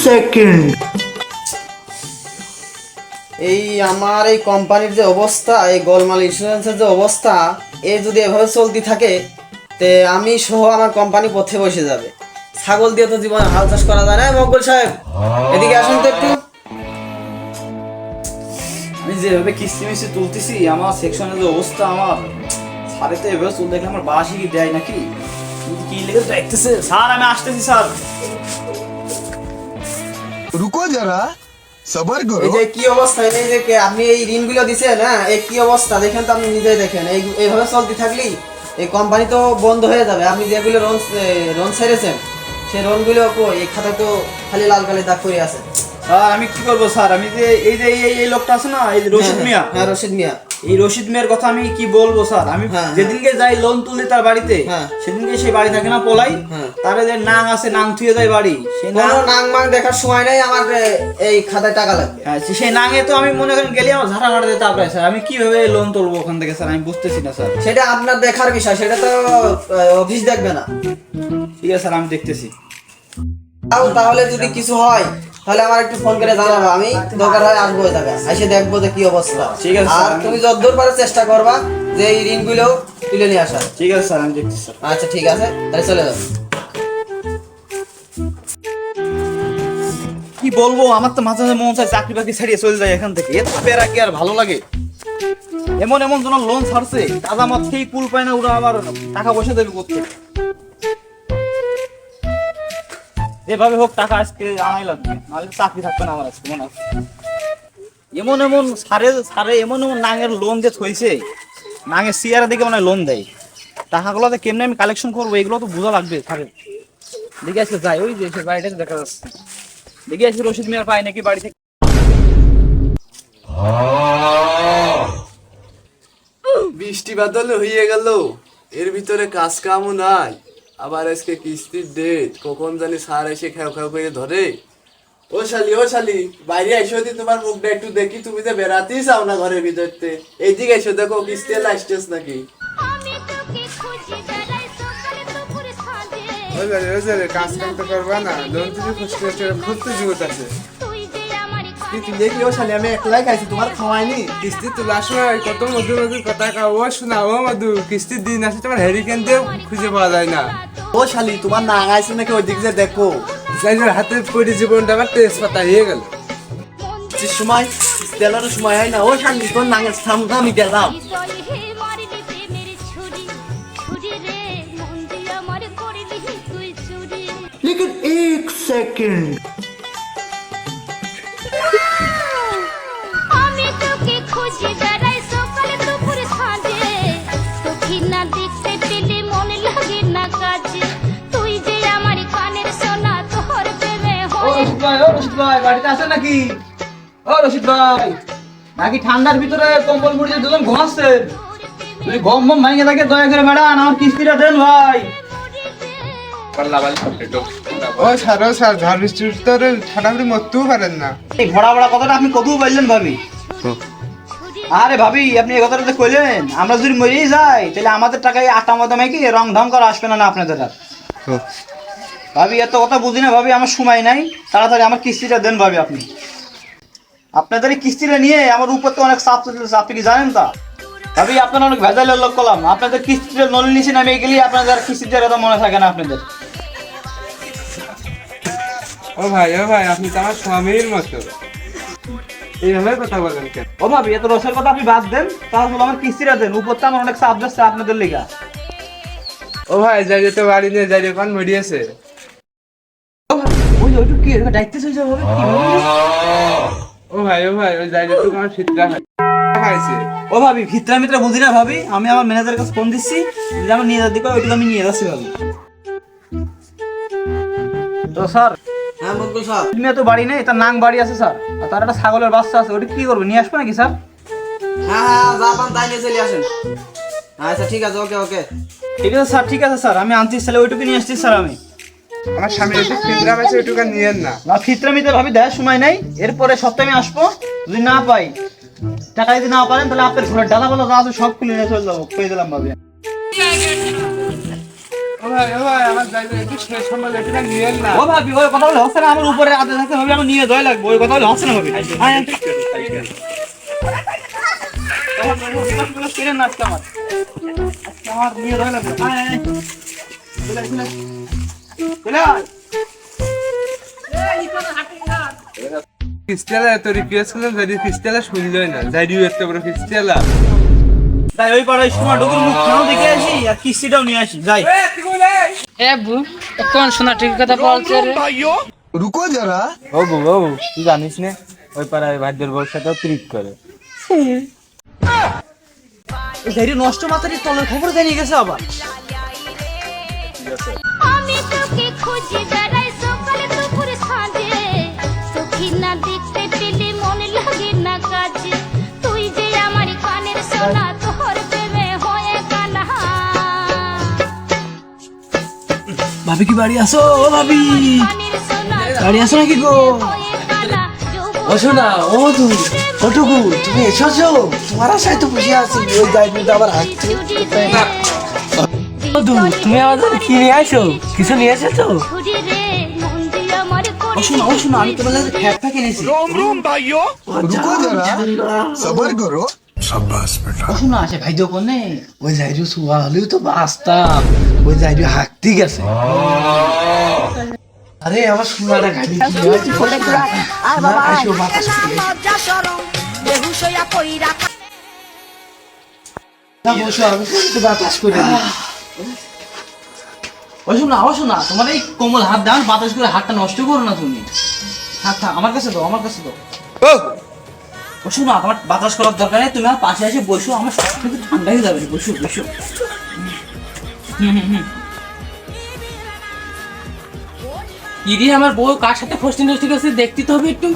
Second. এই আমার এই কোম্পানির যে অবস্থা, এই গোলমাল ইন্স্যুরেন্সের যে অবস্থা, এই যদি এভাবে চলতে থাকে তে আমি সহ আমার কোম্পানি পথে বসে যাবে। ছাগল দিয়ে তো জীবনে হাল চাষ করা যায় না। মকবুল সাহেব, এদিকে আসুন তো একটু। আমি যেভাবে কিস্তি মিস্তি তুলতেছি, আমার সেকশনের যে অবস্থা, আমার সারে তো এভাবে চলতে দেখলে আমার বাসি কি দেয় নাকি, কি লেগে দেখতেছে। স্যার আমি আসতেছি স্যার। রুকো যারা, সবার এই করো। যে কি অবস্থা, এই যে আপনি এই ঋণগুলো দিছেন, হ্যাঁ, এই কি অবস্থা দেখেন তো, আপনি নিজেই দেখেন। এইভাবে চলতে থাকলেই এই কোম্পানি তো বন্ধ হয়ে যাবে। আপনি যেগুলো লোন ছেড়েছেন, সেই লোনগুলো এই খাতায় তো খালি লাল কালি দাগ করে আছে। স্যার আমি কি করবো স্যার, আমি যে এই লোকটা আছে না, এই রশিদ মিয়া, হ্যাঁ রশিদ মিয়া, এই রশিদ মিয়ার কথা আমি কি বলবো স্যার। আমি হ্যাঁ, যেদিনকে যাই লোন তুলতে তার বাড়িতে, হ্যাঁ। সেদিনকে সেই বাড়ি থাকে না পলাই, হ্যাঁ। তারে যে নাং আছে, নাং থুয়ে যায় বাড়ি, সেই নাং, কোনো নাং মাং দেখার সময় নেই আমার। এই খাতায় টাকা লাগবে। হ্যাঁ, সেই নাঙে তো আমি মনে করেন গেলে আমার ঝাঁটা মারা দিতে আপনার স্যার। আমি কিভাবে লোন তুলবো ওখান থেকে স্যার, আমি বুঝতেছি না স্যার। সেটা আপনার দেখার বিষয়, সেটা তো অফিস দেখবে না। ঠিক আছে স্যার, আমি দেখতেছি। তাহলে যদি কিছু হয় তাহলে আমার একটু ফোন করে জানাবো, আমি দরকার হয় আসবো ওই জায়গায়, এসে দেখবো যে কি অবস্থা। ঠিক আছে আর স্যার। তুমি যতদূর পারো চেষ্টা করবা যে এই ঋণগুলো তুলে নিয়ে আসা। ঠিক আছে স্যার, আমি দেখতেছি স্যার। আচ্ছা ঠিক আছে, তাহলে চলে যাও। কি বলবো, আমার তো মাঝে মাঝে মন চায় চাকরি বাকরি ছাড়িয়ে চলে যায় এখান থেকে। এত পেরা কি আর ভালো লাগে? এমন এমন জন লোন ছাড়ছে, তাজা মত খেয়ে কুল পায় না, ওরা আবার টাকা পয়সা দেবে করতে। যেভাবে হোক টাকা আজকে আনাই লাগবে, নাহলে চাকরি থাকবে না আমার আজকে মনে হচ্ছে। এমন এমন সারে এমন এমন নাঙের লোন দিয়ে থইছে, নাঙের সিয়ারের দিকে মনে হয় লোন দেয়। টাকাগুলোতে কেমনে আমি কালেকশন করবো, এগুলো তো বোঝা লাগবে সারে। দেখে আজকে যাই, ওই যে বাড়িটা দেখা যাচ্ছে, দেখে আজকে রশিদ মিয়ার পাই নাকি বাড়ি থেকে। বৃষ্টি বাদল হয়ে গেল, এর ভিতরে কাজ কামও নাই। আবার আজকে কিস্তির ডেট, কখন জানি স্যার এসে খেও খেও করে ধরে। ও শালি বাইরে এসো দি, তোমার মুখটা একটু দেখি। তুমি যে বেড়াতেই চাও না ঘরের ভিতরতে, এইদিকে এসো, দেখো কিস্তি এলা আসতেছ নাকি। কাজ কাম তো করবা না, লোন তুমি খুঁজতে জীবত আছে। তুই দেখি ও শালি, আমি একলাই খাইছি, তোমার খাওয়াইনি। কিস্তি তোলার সময় কত মধুর মধুর কথা কাও, ও শোনা ও মধু, কিস্তির দিন আছে তোমার হ্যারিকেন দিয়ে খুঁজে পাওয়া যায় না। ও শালি, তোমার না আইছে নাকি ওই দিক যে দেখো। যাই হাতে পড়ে জীবনটা আমার তেজপাতা হয়ে গেল। যে সময় কিস্তি এলারও সময় হয় না। ও শালি, তোর নাঙের সামনে আমি গেলাম। लेकिन एक सेकंड। আমি তোকে খুঁজে বেড়াই সকালে দুপুরে সাঁঝে, তোকে না দেখতে পেলে মনে লাগে না কাজে, তুই যে আমার কানের সোনা, তোর প্রেমে হয়ে রশিদ ভাই বাড়িতে আছেন নাকি? ও রশিদ ভাই, নাকি ঠান্ডার ভিতরে কম্বল মুড়িয়ে দুজন ঘুমাচ্ছেন? তুমি গম বম ভাঙে থাকে, দয়া করে ম্যাডাম আমার কিস্তিটা দেন ভাই। ও স্যার ঝড় বৃষ্টির তো ঠান্ডা মরতেও পারেন না। এই ঘোড়া বড়া কথাটা আপনি কত বললেন ভাবি? আরে ভাবি, আপনি এই কথাটা কইলেন, আমরা যদি মরেই যাই তাহলে আমাদের টাকায় আটা মাদা মেখে রং ঢং করা আসবে না আপনাদের আর। ভাবি এত কথা বুঝি না ভাবি, আমার সময় নাই, তাড়াতাড়ি আমার কিস্তিটা দেন ভাবি। আপনি আপনাদের এই কিস্তিটা নিয়ে আমার উপর তো অনেক চাপ চলতেছে, আপনি কি জানেন তা? ভাবি আপনারা অনেক ভেজালের লোক করলাম, আপনাদের কিস্তিটা নল নিচে নামে গেলে আপনাদের কিস্তিটার কথা মনে থাকে না আপনাদের। ও ভাই আপনি তো আমার স্বামীর মতো, এইভাবে কথা বলেন কেন? ও ভাবি এত রসের কথা আপনি বাদ দেন, তাহলে আমার কিস্তিটা দেন, উপর তো আমার অনেক চাপ যাচ্ছে আপনাদের লেগা। ও ভাই যাই তো বাড়ি নিয়ে যাই, ওখান মরিয়েছে। ওই ওইটু কি দায়িত্ব হয়ে যাবে কি বলবো? ও ভাই ওই যাই তো আমার ফিতরা খাইছে। ও ভাবি ভিতরা মিত্রা বুঝি না ভাবি, আমি আমার ম্যানেজারের কাছে ফোন দিচ্ছি, যদি আমার নিয়ে যাতে ওইটুকু আমি নিয়ে যাচ্ছি ভাবি। তো স্যার, হ্যাঁ মকবুল সাহেব, তুমি এত বাড়ি নেই, তার নাং বাড়ি আছে স্যার, আর তার একটা ছাগলের বাচ্চা আছে, ওটা কি করবে, নিয়ে আসবো নাকি স্যার? হ্যাঁ যা পান তাই নিয়ে চলে আসেন। আচ্ছা ঠিক আছে, ওকে। ঠিক আছে স্যার, ঠিক আছে স্যার, আমি আনছি তাহলে ওইটুকু নিয়ে আসছি স্যার। আমি আমার স্বামীর একটু ফিতরা পাইছে, ওইটুকু নিয়েন না। না ফিতরা মিত্রা ভাবি দেওয়ার সময় নাই, এরপরে সপ্তাহে আমি আসবো, যদি না পাই টাকা যদি না পারেন তাহলে আপনার ঘরের ডালা বলা যা আছে সব খুলে নিয়ে চলে যাবো, পেয়ে দিলাম ভাবি। ও ও ভাই আমার যাইতে একটু শেষ সম্বল এটা নিয়েন না। ও ভাবি ওই কথা বলে হচ্ছে না, আমার উপরে আদেশ আছে ভাবি, আমার নিয়ে যাওয়া লাগবে, ওই কথা বলে হচ্ছে না ভাবি। আয়, আয়। কিনে না আজকে আমার। আজকে আমার নিয়ে যাওয়া লাগবে। আয়, আয়, আয়। চলে আয়, চলে আয়। চলে আয়। খ্রিস্টালা এত রিকোয়েস্ট করলাম, যদি খ্রিস্টালা শুনলই না, যাইডিও এত বড় খ্রিস্টালা। তাই ওই পাড়ায় সময় ঢুকুর মুখ খাও দেখে আসি আর কিস্তিটাও নিয়ে আসি, যাই। এ বু কোন শোনা ঠিক কথা বলছে রে? रुको जरा ও বউ তুই জানিস না ওই পাড়ায় ভাইদের বউর সাথে ট্রিট করে। এই ধৈর্য নষ্ট মাথারি তলের খবর জানিয়ে গেছে আবার। আমি তোকে খুঁজে বেড়াই সকালে দুপুরে সাঁঝে চোখে না দেখতে পেলে মন লাগে না কাজে তুই যে আমার কানের সোনা তোর প্রেমে হয়ে কানা ভাবি কি বাড়ি আসো? ও ভাবি কানের সোনা বাড়ি আসো নাকি গো? হয়ে কানা ও শোনা, ও ওটুকু তুমি এসেছো? তোমার আশায় তো বসে আছি, ওই যাই কিন্তু আবার হাঁটছে। তুমি আমাদের কি নিয়ে আসো? কিছু নিয়ে এসেছো? ছুরি রে মন দিয়ে আমার ও শোনা, ও শোনা, আমি তোমার লাগে ফ্যাপটা কিনেছি। रुको जरा सबर करो ও শোনা, আসে ভাই যখন নেই ওই যাইরু শুয়া হলেও তো বাঁচতাম, ওই যাইরু হাঁকতে গেছে। আরে আমার সোনাটা গাড়ি কি আসো বাতাস করে। না বসো, আমি একটু বাতাস করে দিই। ও শোনা, ও শোনা, তোমার এই কোমল হাত দাও, বাতাস করে হাতটা নষ্ট করো না তুমি। থাক থাক, আমার কাছে দাও, আমার কাছে দাও। ও শোনা, তোমার বাতাস করার দরকার নেই, তুমি আমার পাশে এসে বসো, আমার সব থেকে ঠান্ডা হয়ে যাবে, বসো বসো। ইদি আমার বউ কার সাথে ফষ্টি নষ্টি করছে দেখতে তো হবে একটু।